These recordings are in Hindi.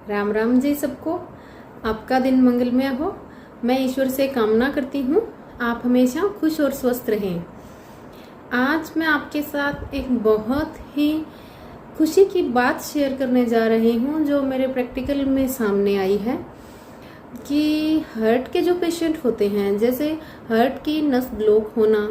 राम राम जी सबको। आपका दिन मंगलमय हो। मैं ईश्वर से कामना करती हूँ आप हमेशा खुश और स्वस्थ रहें। आज मैं आपके साथ एक बहुत ही खुशी की बात शेयर करने जा रही हूँ जो मेरे प्रैक्टिकल में सामने आई है कि हार्ट के जो पेशेंट होते हैं, जैसे हार्ट की नस ब्लॉक होना,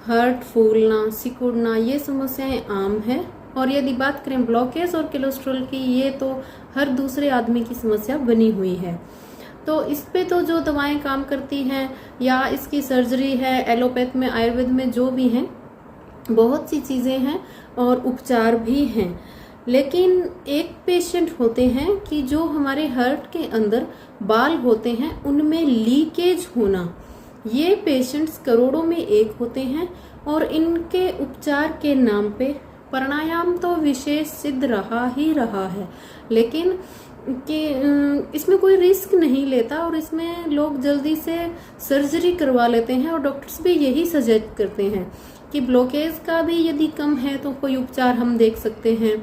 हार्ट फूलना, सिकुड़ना, ये समस्याएं आम है। और यदि बात करें ब्लॉकेज और कोलेस्ट्रॉल की, ये तो हर दूसरे आदमी की समस्या बनी हुई है। तो इस पे तो जो दवाएं काम करती हैं या इसकी सर्जरी है, एलोपैथ में, आयुर्वेद में जो भी हैं, बहुत सी चीजें हैं और उपचार भी हैं। लेकिन एक पेशेंट होते हैं कि जो हमारे हार्ट के अंदर बाल होते हैं उनमें लीकेज होना, ये पेशेंट्स करोड़ों में एक होते हैं। और इनके उपचार के नाम पे प्राणायाम तो विशेष सिद्ध रहा ही रहा है, लेकिन कि इसमें कोई रिस्क नहीं लेता और इसमें लोग जल्दी से सर्जरी करवा लेते हैं। और डॉक्टर्स भी यही सजेस्ट करते हैं कि ब्लॉकेज का भी यदि कम है तो कोई उपचार हम देख सकते हैं,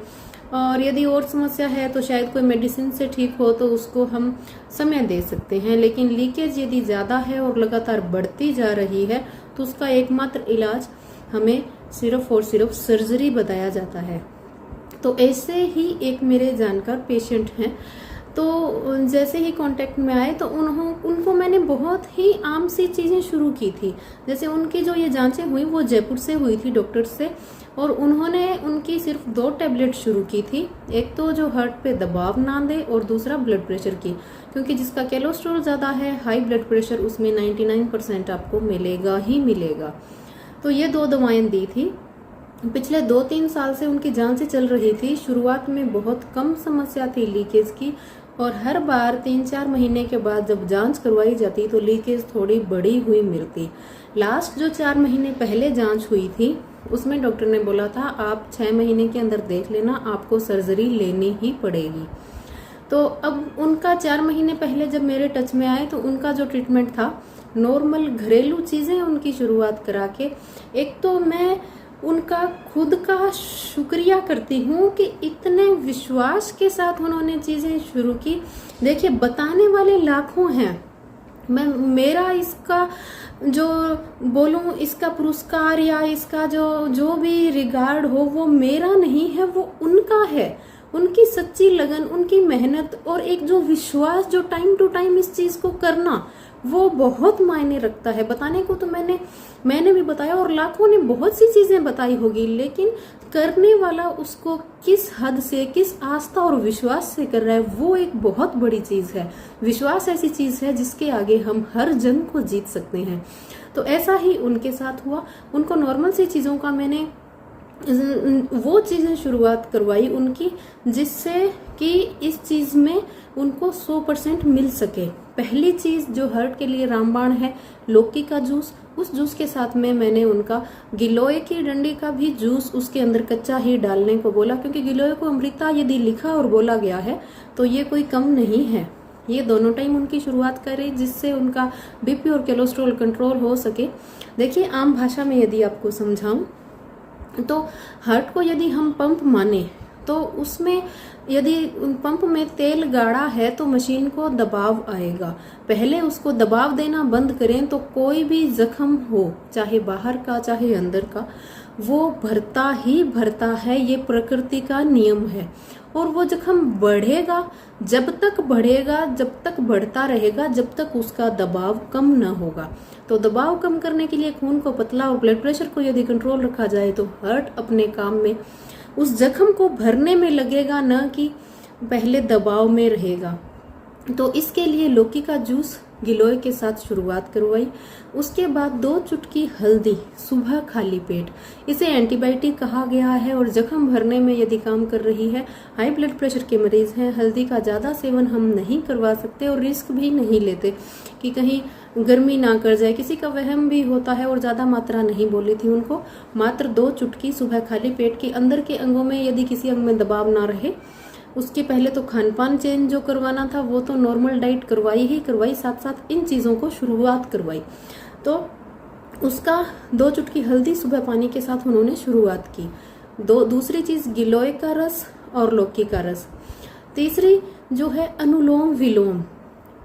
और यदि और समस्या है तो शायद कोई मेडिसिन से ठीक हो तो उसको हम समय दे सकते हैं। लेकिन लीकेज यदि ज्यादा है और लगातार बढ़ती जा रही है तो उसका एकमात्र इलाज हमें सिर्फ और सिर्फ सर्जरी बताया जाता है। तो ऐसे ही एक मेरे जानकार पेशेंट हैं, तो जैसे ही कांटेक्ट में आए तो उनको मैंने बहुत ही आम सी चीजें शुरू की थी। जैसे उनकी जो ये जांचें हुई वो जयपुर से हुई थी डॉक्टर से, और उन्होंने उनकी सिर्फ 2 टैबलेट शुरू की थी। एक तो जो हार्ट पे दबाव ना दे और दूसरा ब्लड प्रेशर की, क्योंकि जिसका कोलेस्ट्रॉल ज्यादा है, हाई ब्लड प्रेशर, उसमें 99% आपको मिलेगा ही मिलेगा। तो ये 2 दवाएं दी थी। पिछले 2-3 साल से उनकी जांचें चल रही थी। शुरुआत में बहुत कम समस्या थी लीकेज की, और हर बार 3-4 महीने के बाद जब जांच करवाई जाती तो लीकेज थोड़ी बड़ी हुई मिलती। लास्ट जो 4 महीने पहले जांच हुई थी उसमें डॉक्टर ने बोला था आप 6 महीने के अंदर देख लेना, आपको सर्जरी लेनी ही पड़ेगी। तो अब उनका 4 महीने पहले जब मेरे टच में आए तो उनका जो ट्रीटमेंट था, नॉर्मल घरेलू चीजें उनकी शुरुआत करा के, एक तो मैं उनका खुद का शुक्रिया करती हूँ कि इतने विश्वास के साथ उन्होंने चीजें शुरू की। देखिए, बताने वाले लाखों हैं, मैं मेरा इसका जो बोलूं, इसका पुरस्कार या इसका जो भी रिगार्ड हो वो मेरा नहीं है, वो उनका है। उनकी सच्ची लगन, उनकी मेहनत और एक जो विश्वास, जो टाइम टू टाइम इस चीज को करना, वो बहुत मायने रखता है। बताने को तो मैंने भी बताया और लाखों ने बहुत सी चीजें बताई होगी, लेकिन करने वाला उसको किस हद से, किस आस्था और विश्वास से कर रहा है, वो एक बहुत बड़ी चीज है। विश्वास ऐसी चीज है जिसके आगे हम हर जंग को जीत सकते हैं। तो ऐसा ही उनके साथ हुआ। उनको नॉर्मल सी चीजों का मैंने वो चीजें शुरुआत करवाई उनकी, जिससे कि इस चीज में उनको 100% मिल सके। पहली चीज जो हार्ट के लिए रामबाण है, लौकी का जूस। उस जूस के साथ में मैंने उनका गिलोय की डंडी का भी जूस उसके अंदर कच्चा ही डालने को बोला, क्योंकि गिलोय को अमृता यदि लिखा और बोला गया है तो ये कोई कम नहीं है। ये दोनों टाइम उनकी शुरुआत करें जिससे उनका बीपी और कोलेस्ट्रॉल कंट्रोल हो सके। देखिए, आम भाषा में यदि आपको समझाऊं तो हार्ट को यदि हम पंप माने तो उसमें यदि पंप में तेल गाढ़ा है तो मशीन को दबाव आएगा। पहले उसको दबाव देना बंद करें तो कोई भी जख्म हो, चाहे बाहर का चाहे अंदर का, वो भरता ही भरता है। ये प्रकृति का नियम है। और वो जख्म बढ़ेगा, जब तक बढ़ेगा, जब तक बढ़ता रहेगा, जब तक उसका दबाव कम न होगा। तो दबाव कम करने के लिए खून को पतला और ब्लड प्रेशर को यदि कंट्रोल रखा जाए तो हार्ट अपने काम में उस जख्म को भरने में लगेगा, न कि पहले दबाव में रहेगा। तो इसके लिए लौकी का जूस गिलोय के साथ शुरुआत करवाई। उसके बाद 2 चुटकी हल्दी सुबह खाली पेट, इसे एंटीबायोटिक कहा गया है और जख्म भरने में यदि काम कर रही है। हाई ब्लड प्रेशर के मरीज हैं, हल्दी का ज्यादा सेवन हम नहीं करवा सकते और रिस्क भी नहीं लेते कि कहीं गर्मी ना कर जाए, किसी का वहम भी होता है, और ज्यादा मात्रा नहीं बोली थी उनको। मात्र 2 चुटकी सुबह खाली पेट की। अंदर के अंगों में यदि किसी अंग में दबाव ना रहे, उसके पहले तो खान पान चेंज जो करवाना था वो तो नॉर्मल डाइट करवाई, साथ साथ इन चीजों को शुरुआत करवाई। तो उसका 2 चुटकी हल्दी सुबह पानी के साथ उन्होंने शुरुआत की। दूसरी चीज गिलोय का रस और लौकी का रस। तीसरी जो है अनुलोम विलोम,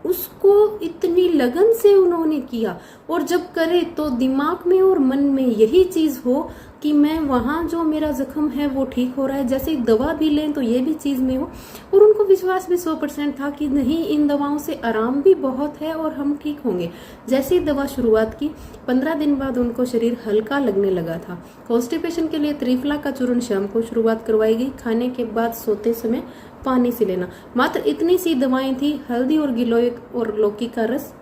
उसको इतनी लगन से उन्होंने किया, और जब करे तो दिमाग में और मन में यही चीज हो कि मैं वहां जो मेरा जख्म है वो ठीक हो रहा है, जैसे दवा भी लें तो ये भी चीज में हो। और उनको विश्वास भी 100% था कि नहीं, इन दवाओं से आराम भी बहुत है और हम ठीक होंगे। जैसे ही दवा शुरुआत की, 15 दिन बाद उनको शरीर हल्का लगने लगा था। कॉन्स्टिपेशन के लिए त्रिफला का चूर्ण शाम को शुरुआत करवाई गई, खाने के बाद सोते समय पानी से लेना। मात्र इतनी सी दवाएं थी, हल्दी और गिलोय और लौकी का रस,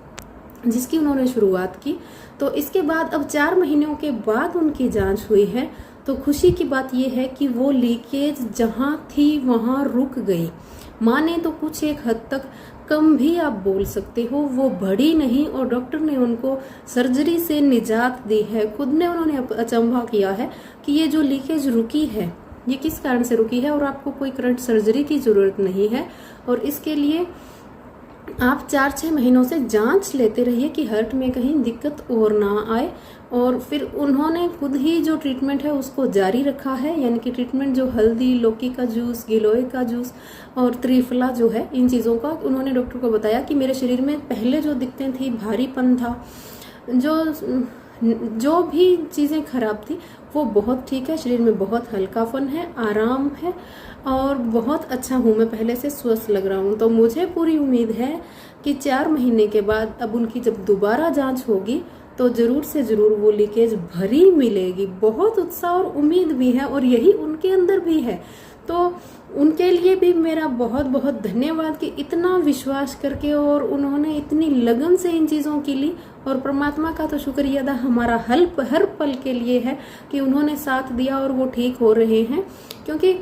जिसकी उन्होंने शुरुआत की। तो इसके बाद अब 4 महीनों के बाद उनकी जांच हुई है, तो खुशी की बात यह है कि वो लीकेज जहां थी वहां रुक गई। माने तो कुछ एक हद तक कम भी आप बोल सकते हो, वो बढ़ी नहीं, और डॉक्टर ने उनको सर्जरी से निजात दी है। खुद ने उन्होंने अचंभा किया है कि ये जो लीकेज रुकी है ये किस कारण से रुकी है, और आपको कोई करंट सर्जरी की जरूरत नहीं है। और इसके लिए आप 4-6 महीनों से जांच लेते रहिए कि हार्ट में कहीं दिक्कत और ना आए। और फिर उन्होंने खुद ही जो ट्रीटमेंट है उसको जारी रखा है, यानी कि ट्रीटमेंट जो हल्दी, लौकी का जूस, गिलोय का जूस और त्रिफला जो है, इन चीज़ों का उन्होंने डॉक्टर को बताया कि मेरे शरीर में पहले जो दिक्कतें थी, भारीपन था, जो भी चीज़ें खराब थी वो बहुत ठीक है, शरीर में बहुत हल्कापन है, आराम है और बहुत अच्छा हूँ, मैं पहले से स्वस्थ लग रहा हूँ। तो मुझे पूरी उम्मीद है कि 4 महीने के बाद अब उनकी जब दोबारा जांच होगी तो जरूर से जरूर वो लीकेज भरी मिलेगी। बहुत उत्साह और उम्मीद भी है, और यही उनके अंदर भी है। तो उनके लिए भी मेरा बहुत बहुत धन्यवाद कि इतना विश्वास करके और उन्होंने इतनी लगन से इन चीज़ों की ली। और परमात्मा का तो शुक्रिया अदा हमारा हर पल के लिए है कि उन्होंने साथ दिया और वो ठीक हो रहे हैं। क्योंकि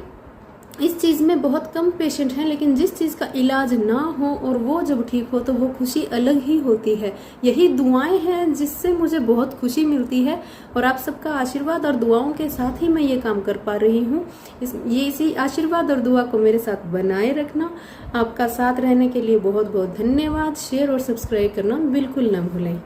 इस चीज़ में बहुत कम पेशेंट हैं, लेकिन जिस चीज़ का इलाज ना हो और वो जब ठीक हो तो वो खुशी अलग ही होती है। यही दुआएं हैं जिससे मुझे बहुत खुशी मिलती है, और आप सबका आशीर्वाद और दुआओं के साथ ही मैं ये काम कर पा रही हूँ। इसी आशीर्वाद और दुआ को मेरे साथ बनाए रखना। आपका साथ रहने के लिए बहुत बहुत धन्यवाद। शेयर और सब्सक्राइब करना बिल्कुल ना भूलें।